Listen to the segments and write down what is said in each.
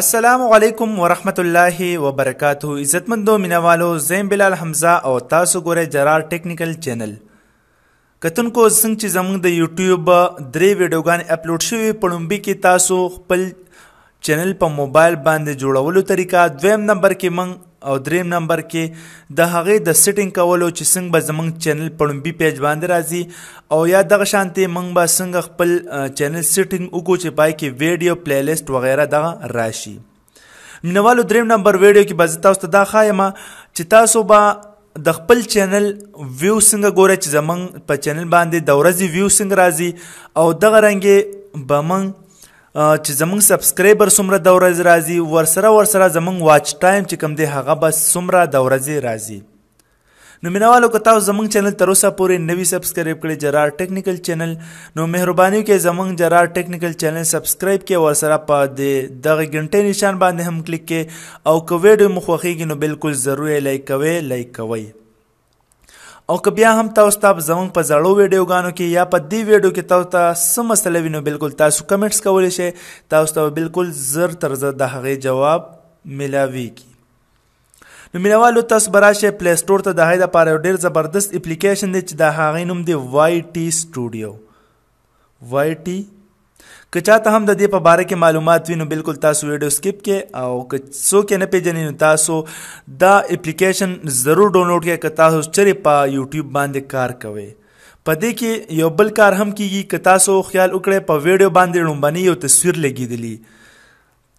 السلام علیکم ورحمت الله وبرکاتہ عزتمندو مینوالو زیم بلال حمزه او تاسو ګورئ جرار ټیکنیکل چینل کتونکو څنګه چې زموږ د یوټیوب درې ویډیوګانې اپلوډ شوي په لومبي کې تاسو خپل چینل په موبایل باندې جوړولو طریقه دویم نمبر کې موږ او دریم نمبر کې د هغې د سیټینګ کولو چې څنګه به زموږ چینل په لومبي پیج باندې راځي او یا دغه شانتې موږ به څنګه خپل چینل سیټینګ وکړو چې پای کې ویډیو پلی لیسټ وغیره دغه راشي. مینوالو دریم نمبر ویډیو کې به زه تاسو ته دا ښایم چې تاسو به د خپل چینل ویو څنګه ګورئ چې زموږ په چینل باندې د ورځې ویو څنګه راځي او دغه رنګې به موږ چې زموږ سبسکرایبر څومره د ورځې راځي ورسره زموږ واچ ټایم چې کوم دی هغه به څومره د ورځې راځي. نو مینوالو که تاسو زموږ چینل تر اوسه پورې نوي سبسکرایب کړئ جرار ټیکنیکل چینل نو مهرباني وکړئ زموږ جرار ټیکنیکل چینل سبسکرایب کړئ ورسره په دغه غنټې نشان باندې هم کلیک کړئ او که ویډیو مو خوښیږي نو بالکل ضرور یې لایک کوئ او که بیا هم تاسو ته زموږ په زړو ویډیوګانو کې یا په دې ویډیو کې تاسو ته څه مسله وي نو بالکل تاسو کمنټس کولی شئ تاسو ته بالکل زر تر زر د هغې جواب میلاویږي. نو مینوالو تاسو به راشئ پلی سټور ته د هغې دپاره یو ډېر زبردست اپلیکیشن دی چې د هغې نوم دی وای ټي سټوډیو. وای ټي که چاته هم د دې په باره کې معلومات وي نو بالکل تاسو ویډیو سکیپ کړئ او که څوک یې نه پیژنئ نو تاسو دا اپلیکیشن ضرور ډاونلوډ کړئ که تاسو چیرې په یوټیوب باندې کار کوئ. په دې کې یو بل کار هم کیږي که تاسو خیال وکړئ په ویډیو باندې لومبنی یو تصویر لګېدلی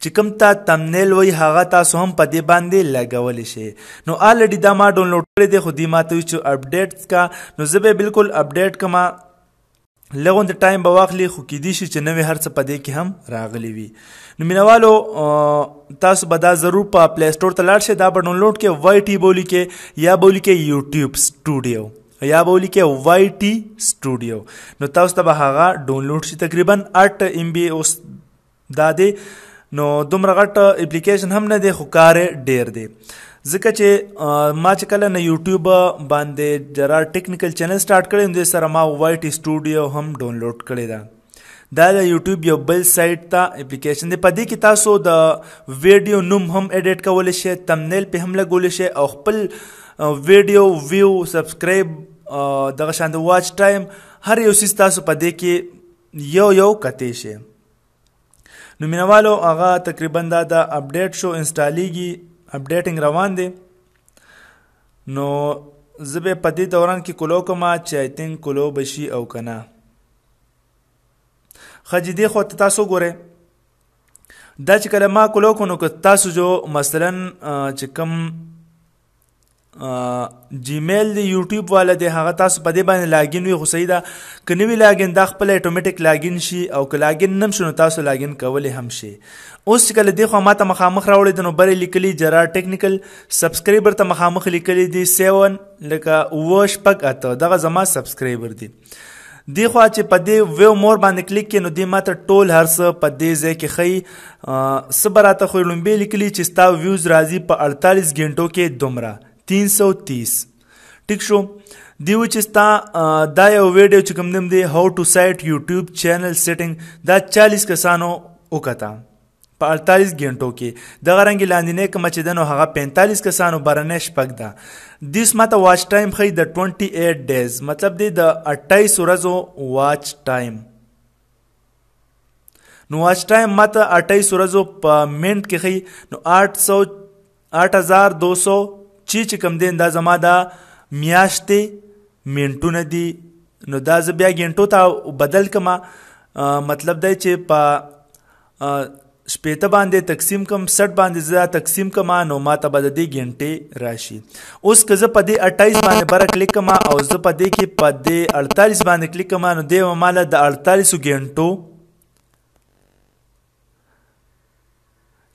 چې کوم ته تمنیل وایي هغه تاسو هم په دې باندې لګولی شئ. نو آلریډي دا ما ډاونلوډ کړی دی خو دې ما ته وایي چې اپډیټ کا نو زه به بالکل اپډیټ کما لږ ټایم به واخلي خو کیدای شي چې نوې هر څه په دې کې هم راغلی وي. نو مینوالو تاسو به دا ضرور په پلی سټور ته لاړ شئ دا به ډاونلوډ کړئ وای ټي به ولیکئ یا به ولیکئ یوټیوب سټوډیو یا به ولیکئ وای ټي سټوډیو نو تاسو ته به هغه ډاونلوډ شي. تقریبا 8 MB اوس دا دی نو دومره غټ اپلیکیشن هم نه دی خو کار یې ډېر دی ځکه چې ما چې کله نه یوټیوب باندې جرار ټیکنیکل چینل سټارټ کړی نو دې سره ما وای ټي سټوډیو هم ډاونلوډ کړی ده. دا د یوټیوب یو بل سایټ ته اپلیکیشن دی په دې کې تاسو د ویډیو نوم هم ایډیټ کولی شئ تمنیل پې هم لګولی شئ او خپل ویډیو ویو سبسکرایب دغه شان د واچ ټایم هر یو څیز تاسو په دې کې یو کتی شئ. نو مینوالو هغه تقریبا دا د اپډیټ شو انسټالیږي اپډیټنګ روان دی نو زه به په دې دوران کې کلو کوم چې آی تھنک کلو بشي او که نه ښه جدي خو تاسو ګورئ دا چې کله ما کلو کو نو که تاسو جو مثلا چې کوم جیمیل دی یوټیوب والا دی هغه تاسو په دې باندې لاګین وي خو صحیح ده که نه وي لاګین دا خپله اټومیټیک لاګین شي او که لاګین نه هم شي نو تاسو لاګین کولی هم شي. اوس چې کله دې خوا ما ته مخامخ راوړی دی نو بر یې لیکلي جرار ټیکنیکل سبسکرایبر ته مخامخ لیکلی دی 7 لکه 8 دغه زما سبسکرایبر دی. دې خوا چې په دې ویو مور باندې کلیک کړې نو دې ما ته ټول هر څه په دې ځای کې ښیي څه به راته خو یې لومبې لیکلي چې ستا ویوز راځي په 48 غنټو کې دومره 330 ټیک شو. دی و چې ستا دا یو ویډیو چې کوم نوم دی هاو ټو سیټ یوټیوب چینل سیټینګ دا 40 کسانو وکته په 48 غنټو کې دغه رنګې لاندینۍ کومه چې ده نو هغه 45 کسانو بارنۍ شپږ ده دیس ما ته واچ ټایم ښیي د 28 ډیز مطلب دی د 28 ورځو واچ ټایم. نو واچ ټایم ما ته 28 ورځو په منټ کې ښیي نو 8200 چې کوم دی دا زما دا میاشتې منټونه دي نو دا زه بیا غنټو ته بدل کما مطلب دی چې په شپېته باندې تقسیم کم 60 باندې زه تقسیم کما نو ما ته به د دې غنټې راشي. اوس که زه په دې 28 باندې بره کلیک کما او زه په دې کې په دې 48 باندې کلیک کما نو دی به ماله د 48 غنټو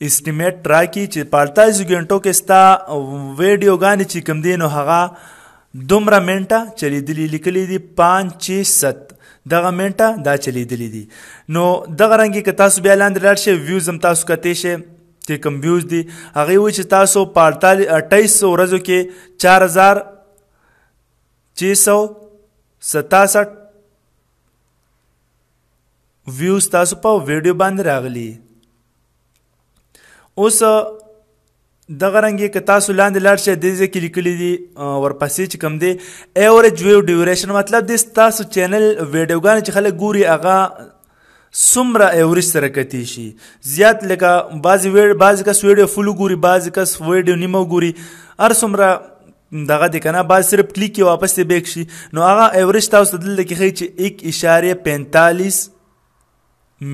اسټیمیټ راکړي چې په 48 غنټو کې ستا ویډیوګانې چې کوم دی نو هغه دومره منټه چلیدلي لیکلي دي 5-6-7 دغه منټه دا چلیدلي دي. نو دغه رنګې که تاسو بیا لاندې لاړ شئ ویوز هم تاسو کتی شئ چې کوم ویوز دي هغې وایي چې تاسو په 28 ورځو کې 4667 ویوز تاسو په ویډیو باندې راغلي اوس دغه رنګې که تاسو لاندې لاړ شئ دې ځای کې لیکلي دي ورپسې چې کوم دی ایوریج ویو ډیوریشن مطلب دی ستاسو چینل ویډیوګانې چې خلک ګوري هغه څومره ایوریج سره کتی شي زیات لکه بعضې کس ویډیو فل ګوري بعضې کس ویډیو نیمه ګوري هر څومره دغه دی که نه بعض صرف کلیک کې واپس دی بیک شي نو هغه ایوریج تاسو ته دلته کې ښیي چې 1.45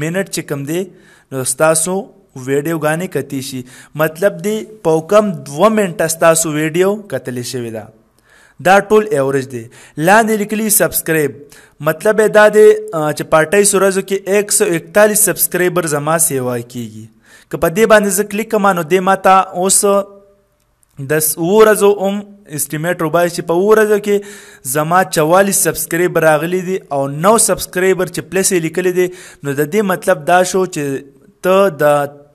منټ چې کوم دی نو ستاسو ویډیوګانې کتی شي مطلب دی په کم 2 منټه ستاسو ویډیو کتلی شوې ده دا ټول ایوریج دی لاندې لیکلي سبسکرایب مطلب یې دا دی چې په 28 ورځو کې 141 سبسکرایبر زما سیوا کیږي که په دې باندې زه کلیک کوم نو دې ماته اوس د 7 ورځو اسټیمیټ وبایي چې په 7 ورځو کې زما 44 سبسکرایبر راغلي دي او 9 سبسکرایبر چې پلس یې لیکلی دی نو د دې مطلب دا شو چې ته د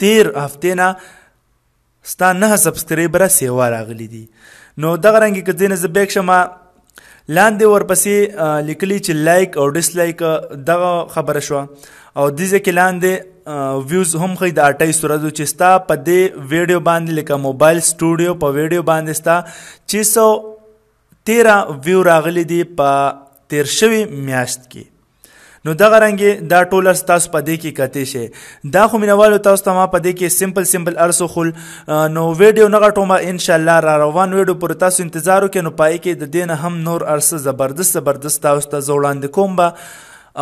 13 هفتې نه ستا 9 سبسکرایبره سیوا راغلي دي نو دغه رنګې که ځینې زه بیک شم لاندې ورپسې لیکلي چې لایک او ډسلایک دغه خبره شوه او دې ځای کې لاندې ویوز هم ښیي د 28 ورځو چې ستا په دې ویډیو باندې لکه موبایل سټوډیو په ویډیو باندې ستا 613 ویو راغلي دي په تیر شوي میاشت کې نو دغه رنګې دا ټوله ستاسو په دې کې کتی شي دا خو مینوالو تاسو ته ما په دې کې سمپل ارس وښول نو ویډیو نه غټومه انشاءالله را روان ویډیو پورې تاسو انتظار وکړئ نو پای کې د دې نه هم نور ارس زبردست تاسو ته زه وړاندې کوم به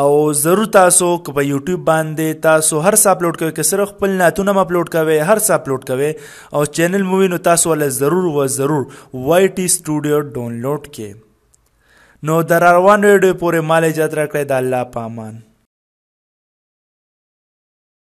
او ضرور تاسو که په یوټیوب باندې تاسو هر څه اپلوډ کوئ که صرف خپل نعتونه م اپلوډ کوئ هر څه اپلوډ کوئ او چینل مو وي نو تاسو وله ضرور YT سټوډیو ډاونلوډ کړئ نو در روان ویډیو پورې مال اجازت راکړئ د الله په امان